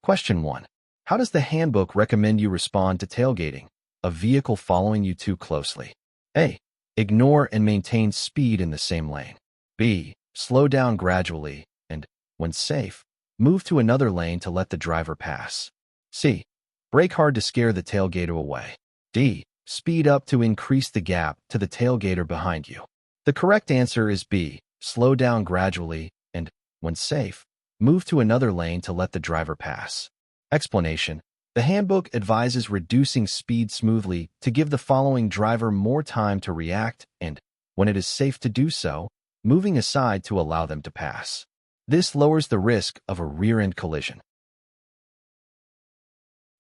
Question 1. How does the handbook recommend you respond to tailgating, a vehicle following you too closely? A. Ignore and maintain speed in the same lane. B. Slow down gradually and, when safe, move to another lane to let the driver pass. C. Brake hard to scare the tailgater away. D. Speed up to increase the gap to the tailgater behind you. The correct answer is B. Slow down gradually and, when safe, move to another lane to let the driver pass. Explanation. The handbook advises reducing speed smoothly to give the following driver more time to react and, when it is safe to do so, moving aside to allow them to pass. This lowers the risk of a rear-end collision.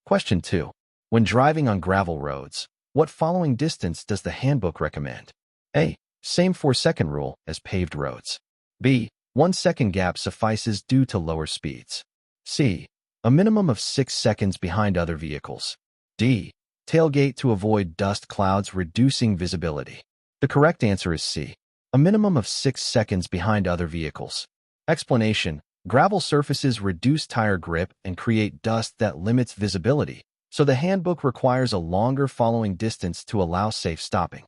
Question 2. When driving on gravel roads, what following distance does the handbook recommend? A. Same 4-second rule as paved roads. B. 1 second gap suffices due to lower speeds. C. A minimum of 6 seconds behind other vehicles. D. Tailgate to avoid dust clouds reducing visibility. The correct answer is C. A minimum of 6 seconds behind other vehicles. Explanation. Gravel surfaces reduce tire grip and create dust that limits visibility, so the handbook requires a longer following distance to allow safe stopping.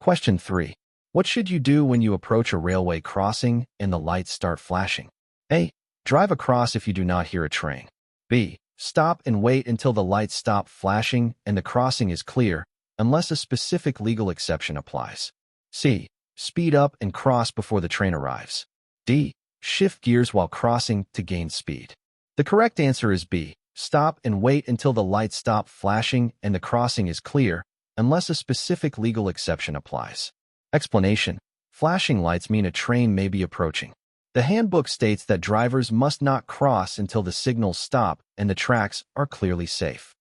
Question 3. What should you do when you approach a railway crossing and the lights start flashing? A. Drive across if you do not hear a train. B. Stop and wait until the lights stop flashing and the crossing is clear, unless a specific legal exception applies. C. Speed up and cross before the train arrives. D. Shift gears while crossing to gain speed. The correct answer is B. Stop and wait until the lights stop flashing and the crossing is clear, unless a specific legal exception applies. Explanation. Flashing lights mean a train may be approaching. The handbook states that drivers must not cross until the signals stop and the tracks are clearly safe.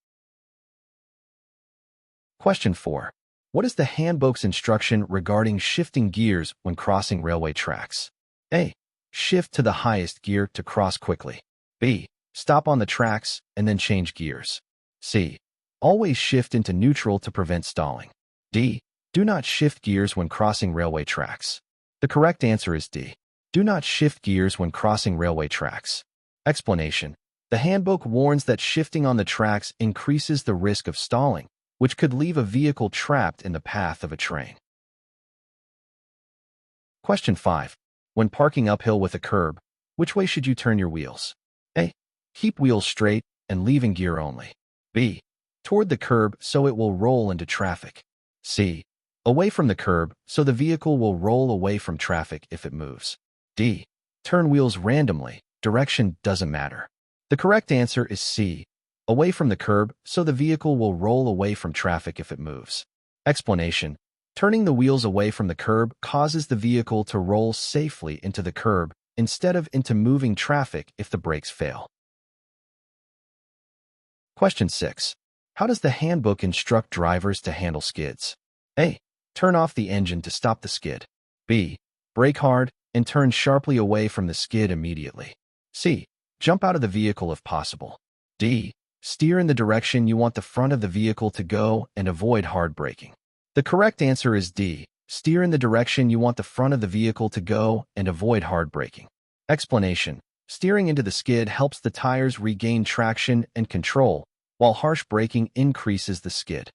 Question 4. What is the handbook's instruction regarding shifting gears when crossing railway tracks? A. Shift to the highest gear to cross quickly. B. Stop on the tracks and then change gears. C. Always shift into neutral to prevent stalling. D. Do not shift gears when crossing railway tracks. The correct answer is D. Do not shift gears when crossing railway tracks. Explanation. The handbook warns that shifting on the tracks increases the risk of stalling, which could leave a vehicle trapped in the path of a train. Question 5. When parking uphill with a curb, which way should you turn your wheels? A. Keep wheels straight and leave in gear only. B. Toward the curb so it will roll into traffic. C. Away from the curb so the vehicle will roll away from traffic if it moves. D. Turn wheels randomly, direction doesn't matter. The correct answer is C. Away from the curb so the vehicle will roll away from traffic if it moves. Explanation. Turning the wheels away from the curb causes the vehicle to roll safely into the curb instead of into moving traffic if the brakes fail. Question 6. How does the handbook instruct drivers to handle skids? A. Turn off the engine to stop the skid. B. Brake hard and turn sharply away from the skid immediately. C. Jump out of the vehicle if possible. D. Steer in the direction you want the front of the vehicle to go and avoid hard braking. The correct answer is D. Steer in the direction you want the front of the vehicle to go and avoid hard braking. Explanation. Steering into the skid helps the tires regain traction and control, while harsh braking increases the skid.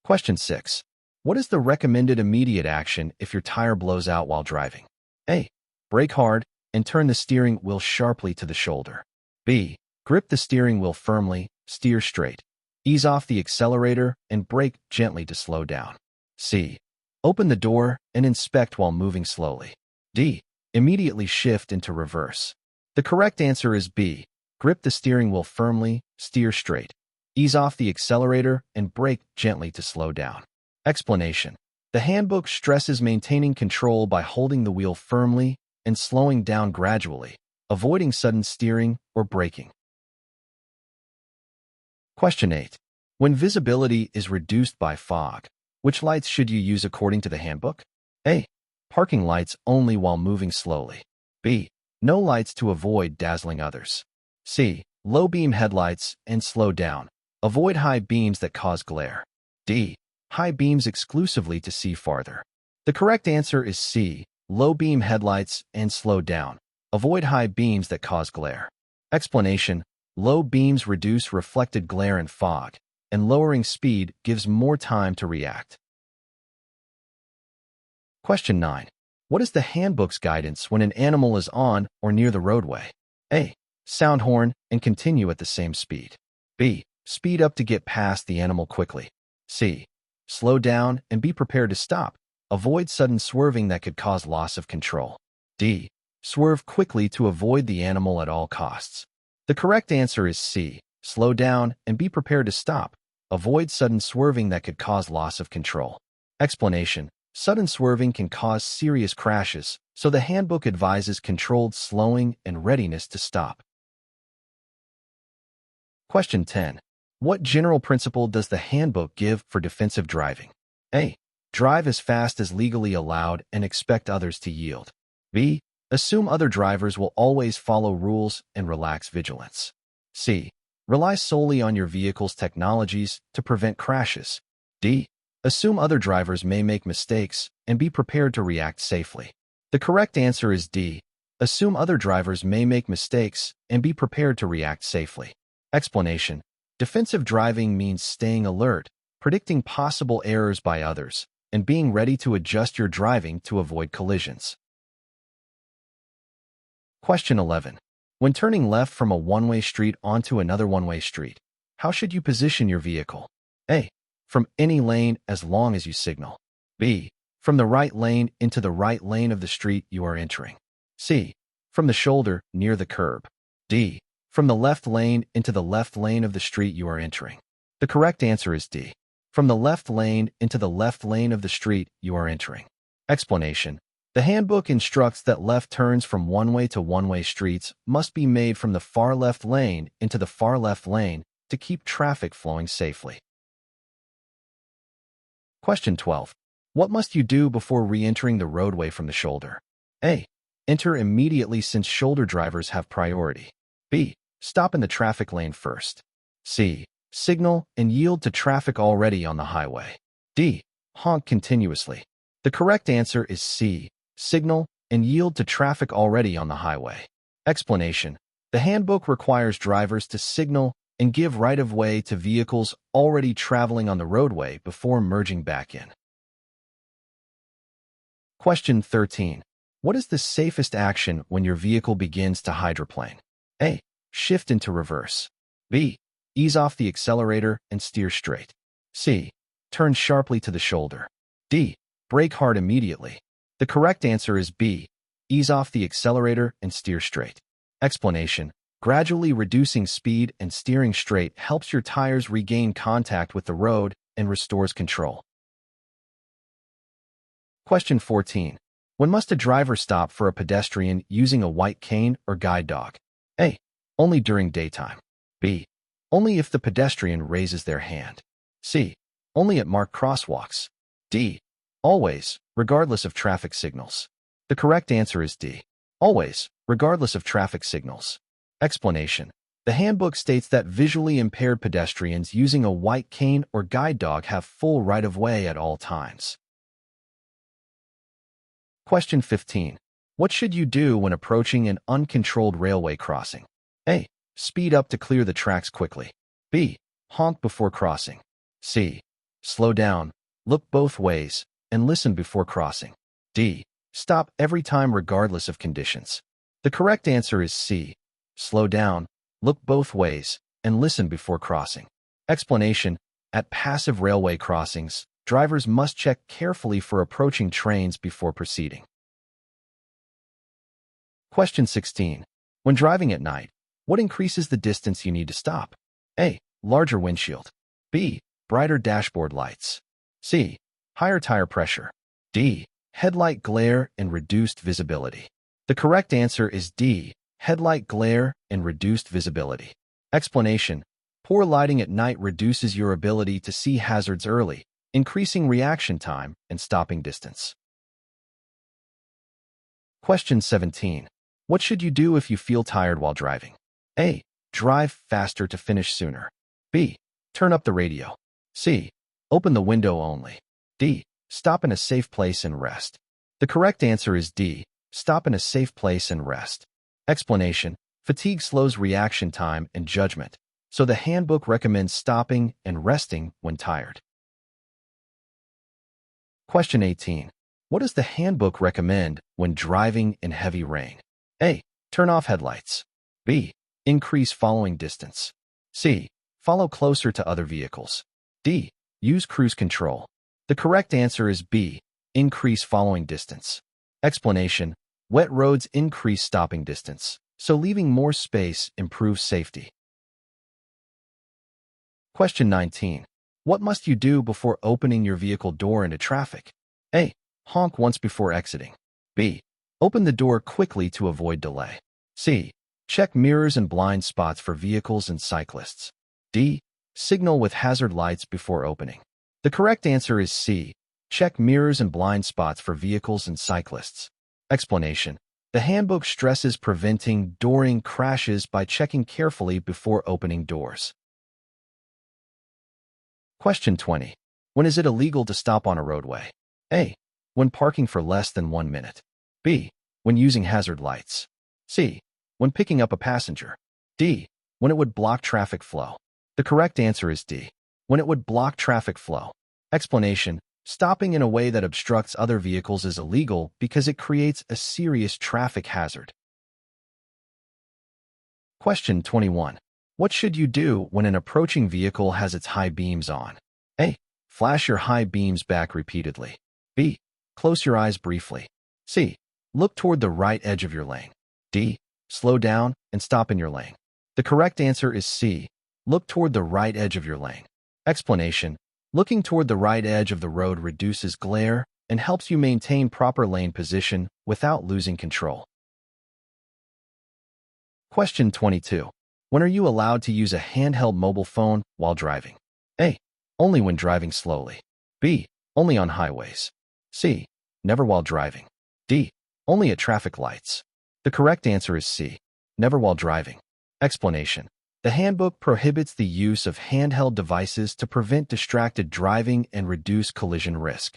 Question 6. What is the recommended immediate action if your tire blows out while driving? A. Brake hard and turn the steering wheel sharply to the shoulder. B. Grip the steering wheel firmly, steer straight. Ease off the accelerator and brake gently to slow down. C. Open the door and inspect while moving slowly. D. Immediately shift into reverse. The correct answer is B. Grip the steering wheel firmly, steer straight. Ease off the accelerator and brake gently to slow down. Explanation. The handbook stresses maintaining control by holding the wheel firmly and slowing down gradually, avoiding sudden steering or braking. Question 8. When visibility is reduced by fog, which lights should you use according to the handbook? A. Parking lights only while moving slowly. B. No lights to avoid dazzling others. C. Low beam headlights and slow down. Avoid high beams that cause glare. D. High beams exclusively to see farther. The correct answer is C. Low beam headlights and slow down. Avoid high beams that cause glare. Explanation: low beams reduce reflected glare and fog, and lowering speed gives more time to react. Question 9. What is the handbook's guidance when an animal is on or near the roadway? A. Sound horn and continue at the same speed. B. Speed up to get past the animal quickly. C. Slow down and be prepared to stop. Avoid sudden swerving that could cause loss of control. D. Swerve quickly to avoid the animal at all costs. The correct answer is C. Slow down and be prepared to stop. Avoid sudden swerving that could cause loss of control. Explanation: sudden swerving can cause serious crashes, so the handbook advises controlled slowing and readiness to stop. Question 10. What general principle does the handbook give for defensive driving? A. Drive as fast as legally allowed and expect others to yield. B. Assume other drivers will always follow rules and relax vigilance. C. Rely solely on your vehicle's technologies to prevent crashes. D. Assume other drivers may make mistakes and be prepared to react safely. The correct answer is D. Assume other drivers may make mistakes and be prepared to react safely. Explanation: defensive driving means staying alert, predicting possible errors by others, and being ready to adjust your driving to avoid collisions. Question 11. When turning left from a one-way street onto another one-way street, how should you position your vehicle? A. From any lane as long as you signal. B. From the right lane into the right lane of the street you are entering. C. From the shoulder near the curb. D. From the left lane into the left lane of the street you are entering. The correct answer is D. From the left lane into the left lane of the street you are entering. Explanation: the handbook instructs that left turns from one-way to one-way streets must be made from the far left lane into the far left lane to keep traffic flowing safely. Question 12. What must you do before re-entering the roadway from the shoulder? A. Enter immediately since shoulder drivers have priority. B. Stop in the traffic lane first. C. Signal and yield to traffic already on the highway. D. Honk continuously. The correct answer is C. Signal and yield to traffic already on the highway. Explanation: the handbook requires drivers to signal and give right-of-way to vehicles already traveling on the roadway before merging back in. Question 13. What is the safest action when your vehicle begins to hydroplane? A. Shift into reverse. B. Ease off the accelerator and steer straight. C. Turn sharply to the shoulder. D. Brake hard immediately. The correct answer is B. Ease off the accelerator and steer straight. Explanation: gradually reducing speed and steering straight helps your tires regain contact with the road and restores control. Question 14. When must a driver stop for a pedestrian using a white cane or guide dog? A. Only during daytime. B. Only if the pedestrian raises their hand. C. Only at marked crosswalks. D. Always, regardless of traffic signals. The correct answer is D. Always, regardless of traffic signals. Explanation: the handbook states that visually impaired pedestrians using a white cane or guide dog have full right-of-way at all times. Question 15. What should you do when approaching an uncontrolled railway crossing? A. Speed up to clear the tracks quickly. B. Honk before crossing. C. Slow down, look both ways, and listen before crossing. D. Stop every time regardless of conditions. The correct answer is C. Slow down, look both ways, and listen before crossing. Explanation: at passive railway crossings, drivers must check carefully for approaching trains before proceeding. Question 16. When driving at night, what increases the distance you need to stop? A. Larger windshield. B. Brighter dashboard lights. C. Higher tire pressure. D. Headlight glare and reduced visibility. The correct answer is D. Headlight glare and reduced visibility. Explanation: poor lighting at night reduces your ability to see hazards early, increasing reaction time and stopping distance. Question 17. What should you do if you feel tired while driving? A. Drive faster to finish sooner. B. Turn up the radio. C. Open the window only. D. Stop in a safe place and rest. The correct answer is D. Stop in a safe place and rest. Explanation: fatigue slows reaction time and judgment, so the handbook recommends stopping and resting when tired. Question 18. What does the handbook recommend when driving in heavy rain? A. Turn off headlights. B. Increase following distance. C. Follow closer to other vehicles. D. Use cruise control. The correct answer is B. Increase following distance. Explanation: wet roads increase stopping distance, so leaving more space improves safety. Question 19. What must you do before opening your vehicle door into traffic? A. Honk once before exiting. B. Open the door quickly to avoid delay. C. Check mirrors and blind spots for vehicles and cyclists. D. Signal with hazard lights before opening. The correct answer is C. Check mirrors and blind spots for vehicles and cyclists. Explanation: the handbook stresses preventing dooring crashes by checking carefully before opening doors. Question 20. When is it illegal to stop on a roadway? A. When parking for less than 1 minute. B. When using hazard lights. C. When picking up a passenger. D. When it would block traffic flow. The correct answer is D. When it would block traffic flow. Explanation: stopping in a way that obstructs other vehicles is illegal because it creates a serious traffic hazard. Question 21. What should you do when an approaching vehicle has its high beams on? A. Flash your high beams back repeatedly. B. Close your eyes briefly. C. Look toward the right edge of your lane. D. Slow down and stop in your lane. The correct answer is C. Look toward the right edge of your lane. Explanation: looking toward the right edge of the road reduces glare and helps you maintain proper lane position without losing control. Question 22. When are you allowed to use a handheld mobile phone while driving? A. Only when driving slowly. B. Only on highways. C. Never while driving. D. Only at traffic lights. The correct answer is C. Never while driving. Explanation: the handbook prohibits the use of handheld devices to prevent distracted driving and reduce collision risk.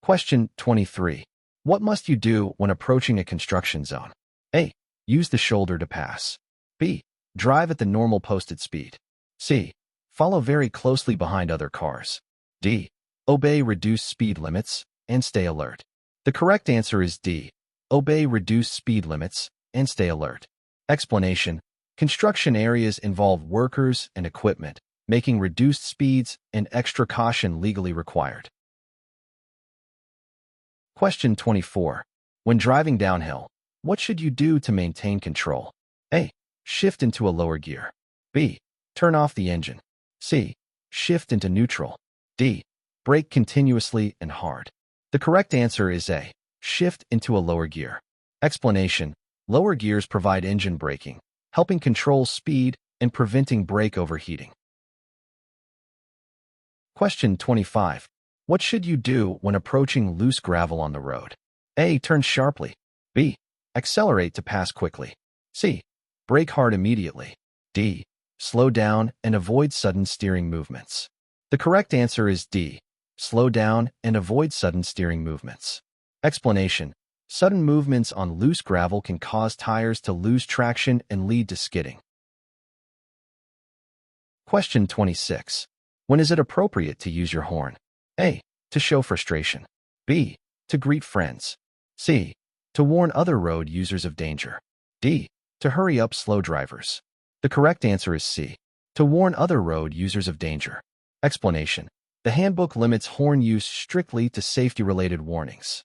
Question 23. What must you do when approaching a construction zone? A. Use the shoulder to pass. B. Drive at the normal posted speed. C. Follow very closely behind other cars. D. Obey reduced speed limits and stay alert. The correct answer is D. Obey reduced speed limits and stay alert. Explanation: construction areas involve workers and equipment, making reduced speeds and extra caution legally required. Question 24. When driving downhill, what should you do to maintain control? A. Shift into a lower gear. B. Turn off the engine. C. Shift into neutral. D. Brake continuously and hard. The correct answer is A. Shift into a lower gear. Explanation: lower gears provide engine braking, helping control speed and preventing brake overheating. Question 25. What should you do when approaching loose gravel on the road? A. Turn sharply. B. Accelerate to pass quickly. C. Brake hard immediately. D. Slow down and avoid sudden steering movements. The correct answer is D. Slow down and avoid sudden steering movements. Explanation: sudden movements on loose gravel can cause tires to lose traction and lead to skidding. Question 26. When is it appropriate to use your horn? A. To show frustration. B. To greet friends. C. To warn other road users of danger. D. To hurry up slow drivers. The correct answer is C. To warn other road users of danger. Explanation: the handbook limits horn use strictly to safety-related warnings.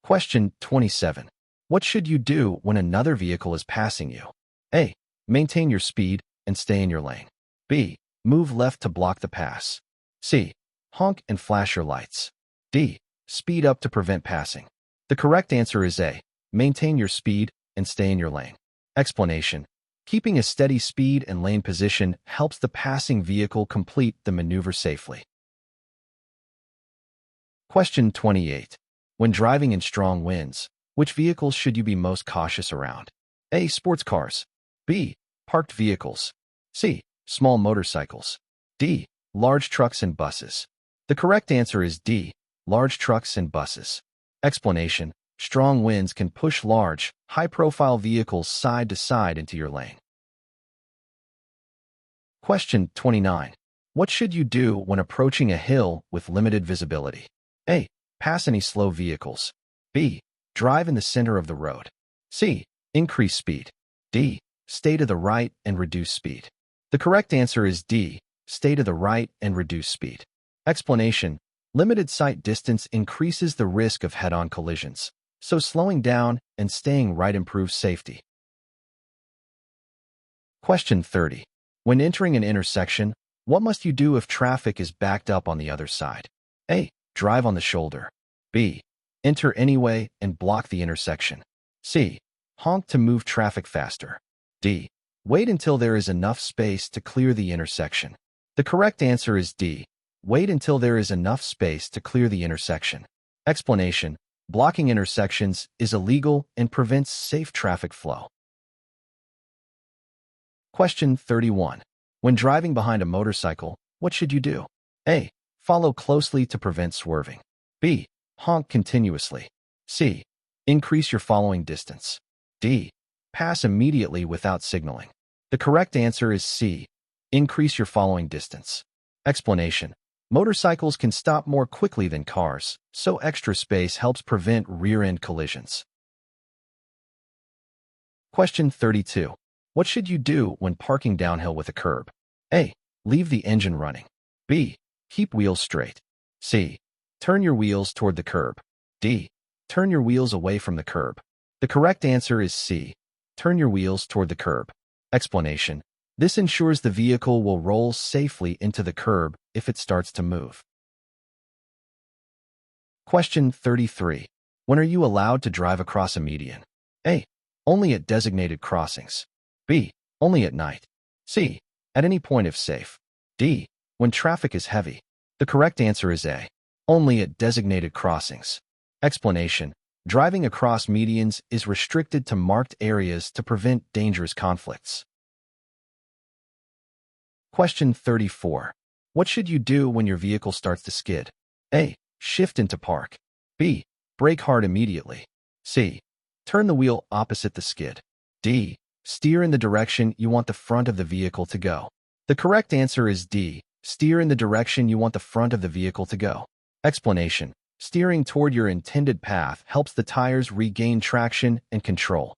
Question 27. What should you do when another vehicle is passing you? A. Maintain your speed and stay in your lane. B. Move left to block the pass. C. Honk and flash your lights. D. Speed up to prevent passing. The correct answer is A. Maintain your speed and stay in your lane. Explanation: keeping a steady speed and lane position helps the passing vehicle complete the maneuver safely. Question 28. When driving in strong winds, which vehicles should you be most cautious around? A. Sports cars. B. Parked vehicles. C. Small motorcycles. D. Large trucks and buses. The correct answer is D. Large trucks and buses. Explanation: Strong winds can push large, high-profile vehicles side to side into your lane. Question 29. What should you do when approaching a hill with limited visibility? A. Pass any slow vehicles. B. Drive in the center of the road. C. Increase speed. D. Stay to the right and reduce speed. The correct answer is D. Stay to the right and reduce speed. Explanation. Limited sight distance increases the risk of head-on collisions, so slowing down and staying right improves safety. Question 30. When entering an intersection, what must you do if traffic is backed up on the other side? A. Drive on the shoulder. B. Enter anyway and block the intersection. C. Honk to move traffic faster. D. Wait until there is enough space to clear the intersection. The correct answer is D. Wait until there is enough space to clear the intersection. Explanation. Blocking intersections is illegal and prevents safe traffic flow. Question 31. When driving behind a motorcycle, what should you do? A. Follow closely to prevent swerving. B. Honk continuously. C. Increase your following distance. D. Pass immediately without signaling. The correct answer is C. Increase your following distance. Explanation. Motorcycles can stop more quickly than cars, so extra space helps prevent rear-end collisions. Question 32. What should you do when parking downhill with a curb? A. Leave the engine running. B. Keep wheels straight. C. Turn your wheels toward the curb. D. Turn your wheels away from the curb. The correct answer is C. Turn your wheels toward the curb. Explanation. This ensures the vehicle will roll safely into the curb if it starts to move. Question 33. When are you allowed to drive across a median? A. Only at designated crossings. B. Only at night. C. At any point if safe. D. When traffic is heavy. The correct answer is A. Only at designated crossings. Explanation. Driving across medians is restricted to marked areas to prevent dangerous conflicts. Question 34. What should you do when your vehicle starts to skid? A. Shift into park. B. Brake hard immediately. C. Turn the wheel opposite the skid. D. Steer in the direction you want the front of the vehicle to go. The correct answer is D. Steer in the direction you want the front of the vehicle to go. Explanation. Steering toward your intended path helps the tires regain traction and control.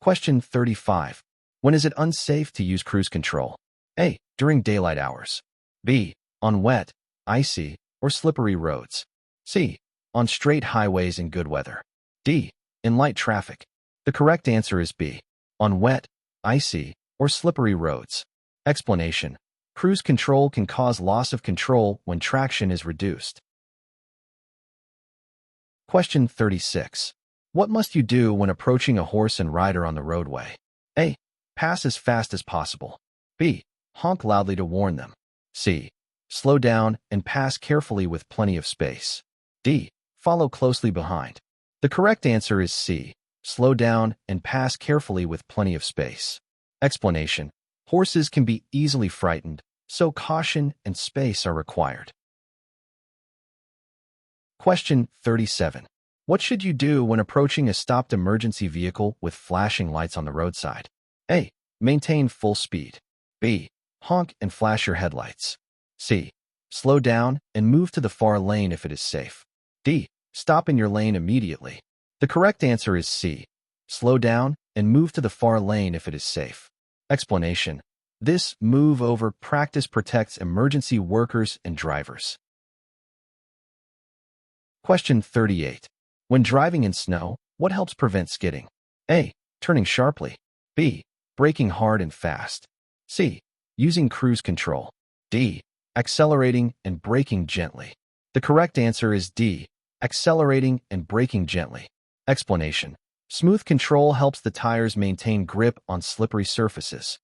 Question 35. When is it unsafe to use cruise control? A. During daylight hours. B. On wet, icy, or slippery roads. C. On straight highways in good weather. D. In light traffic. The correct answer is B. On wet, icy, or slippery roads. Explanation. Cruise control can cause loss of control when traction is reduced. Question 36. What must you do when approaching a horse and rider on the roadway? A. Pass as fast as possible. B. Honk loudly to warn them. C. Slow down and pass carefully with plenty of space. D. Follow closely behind. The correct answer is C. Slow down and pass carefully with plenty of space. Explanation. Horses can be easily frightened, so caution and space are required. Question 37. What should you do when approaching a stopped emergency vehicle with flashing lights on the roadside? A. Maintain full speed. B. Honk and flash your headlights. C. Slow down and move to the far lane if it is safe. D. Stop in your lane immediately. The correct answer is C. Slow down and move to the far lane if it is safe. Explanation. This move-over practice protects emergency workers and drivers. Question 38. When driving in snow, what helps prevent skidding? A. Turning sharply. B. Braking hard and fast. C. Using cruise control. D. Accelerating and braking gently. The correct answer is D. Accelerating and braking gently. Explanation. Smooth control helps the tires maintain grip on slippery surfaces.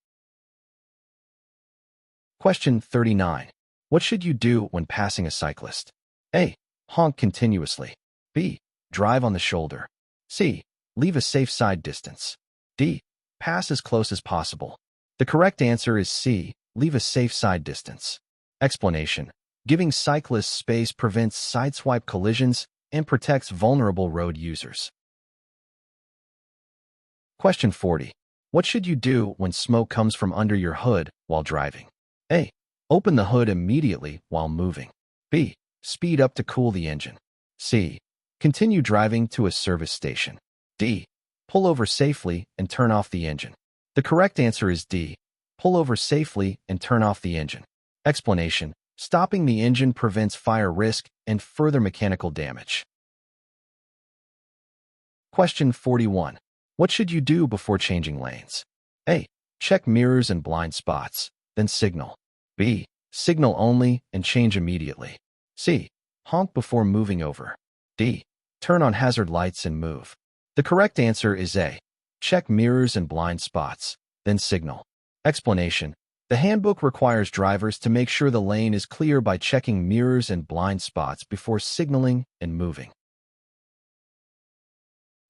Question 39. What should you do when passing a cyclist? A. Honk continuously. B. Drive on the shoulder. C. Leave a safe side distance. D. Pass as close as possible. The correct answer is C. Leave a safe side distance. Explanation. Giving cyclists space prevents sideswipe collisions and protects vulnerable road users. Question 40. What should you do when smoke comes from under your hood while driving? A. Open the hood immediately while moving. B. Speed up to cool the engine. C. Continue driving to a service station. D. Pull over safely and turn off the engine. The correct answer is D. Pull over safely and turn off the engine. Explanation: stopping the engine prevents fire risk and further mechanical damage. Question 41. What should you do before changing lanes? A. Check mirrors and blind spots, then signal. B. Signal only and change immediately. C. Honk before moving over. D. Turn on hazard lights and move. The correct answer is A. Check mirrors and blind spots, then signal. Explanation: the handbook requires drivers to make sure the lane is clear by checking mirrors and blind spots before signaling and moving.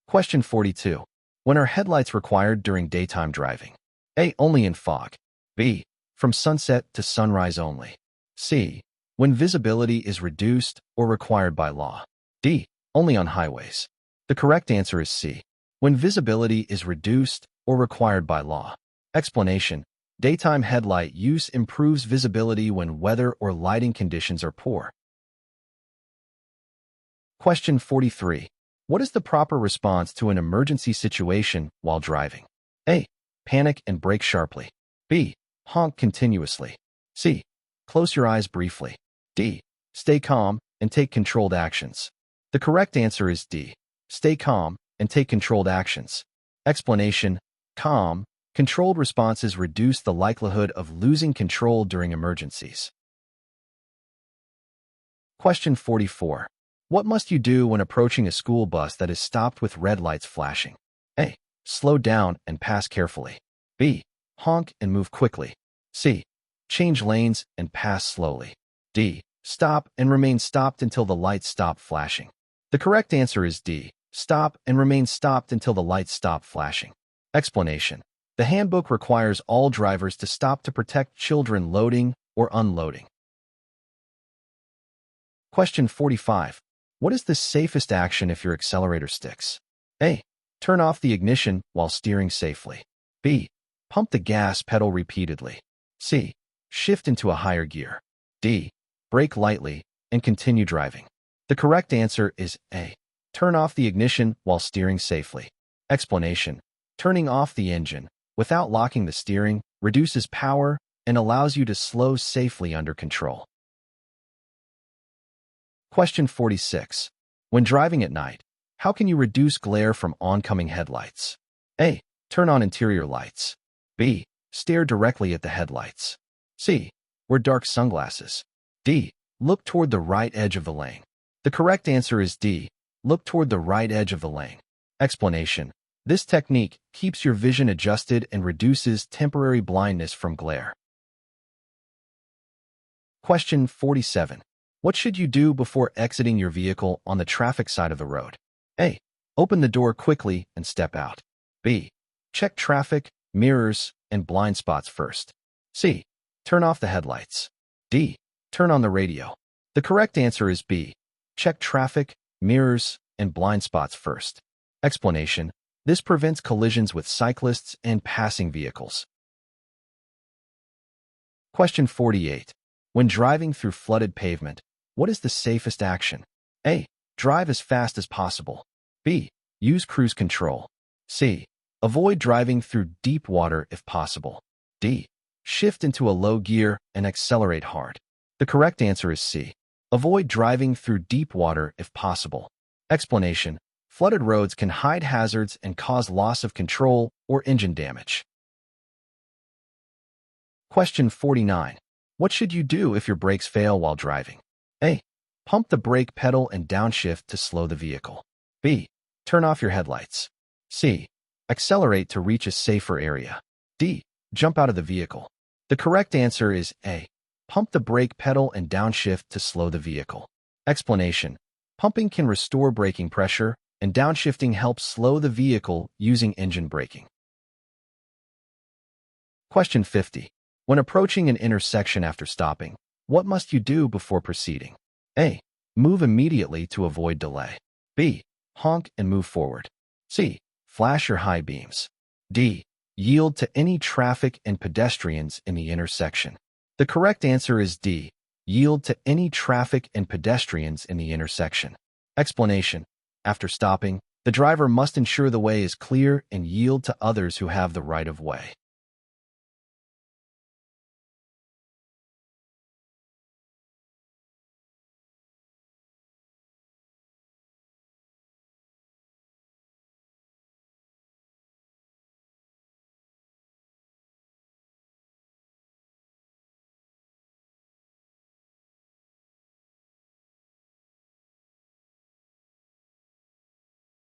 Question 42. When are headlights required during daytime driving? A. Only in fog. B. From sunset to sunrise only. C. When visibility is reduced or required by law. D. Only on highways. The correct answer is C. When visibility is reduced or required by law. Explanation: daytime headlight use improves visibility when weather or lighting conditions are poor. Question 43. What is the proper response to an emergency situation while driving? A. Panic and brake sharply. B. Honk continuously. C. Close your eyes briefly. D. Stay calm and take controlled actions. The correct answer is D. Stay calm and take controlled actions. Explanation: calm, controlled responses reduce the likelihood of losing control during emergencies. Question 44. What must you do when approaching a school bus that is stopped with red lights flashing? A. Slow down and pass carefully. B. Honk and move quickly. C. Change lanes and pass slowly. D. Stop and remain stopped until the lights stop flashing. The correct answer is D. Stop and remain stopped until the lights stop flashing. Explanation: the handbook requires all drivers to stop to protect children loading or unloading. Question 45. What is the safest action if your accelerator sticks? A. Turn off the ignition while steering safely. B. Pump the gas pedal repeatedly. C. Shift into a higher gear. D. Brake lightly and continue driving. The correct answer is A. Turn off the ignition while steering safely. Explanation: turning off the engine without locking the steering reduces power and allows you to slow safely under control. Question 46. When driving at night, how can you reduce glare from oncoming headlights? A. Turn on interior lights. B. Stare directly at the headlights. C. Wear dark sunglasses. D. Look toward the right edge of the lane. The correct answer is D. Look toward the right edge of the lane. Explanation: this technique keeps your vision adjusted and reduces temporary blindness from glare. Question 47. What should you do before exiting your vehicle on the traffic side of the road? A. Open the door quickly and step out. B. Check traffic, mirrors, and blind spots first. C. Turn off the headlights. D. Turn on the radio. The correct answer is B. Check traffic, mirrors, and blind spots first. Explanation: this prevents collisions with cyclists and passing vehicles. Question 48. When driving through flooded pavement, what is the safest action? A. Drive as fast as possible. B. Use cruise control. C. Avoid driving through deep water if possible. D. Shift into a low gear and accelerate hard. The correct answer is C. Avoid driving through deep water if possible. Explanation: flooded roads can hide hazards and cause loss of control or engine damage. Question 49. What should you do if your brakes fail while driving? A. Pump the brake pedal and downshift to slow the vehicle. B. Turn off your headlights. C. Accelerate to reach a safer area. D. Jump out of the vehicle. The correct answer is A. Pump the brake pedal and downshift to slow the vehicle. Explanation: pumping can restore braking pressure, and downshifting helps slow the vehicle using engine braking. Question 50. When approaching an intersection after stopping, what must you do before proceeding? A. Move immediately to avoid delay. B. Honk and move forward. C. Flash your high beams. D. Yield to any traffic and pedestrians in the intersection. The correct answer is D. Yield to any traffic and pedestrians in the intersection. Explanation. After stopping, the driver must ensure the way is clear and yield to others who have the right of way.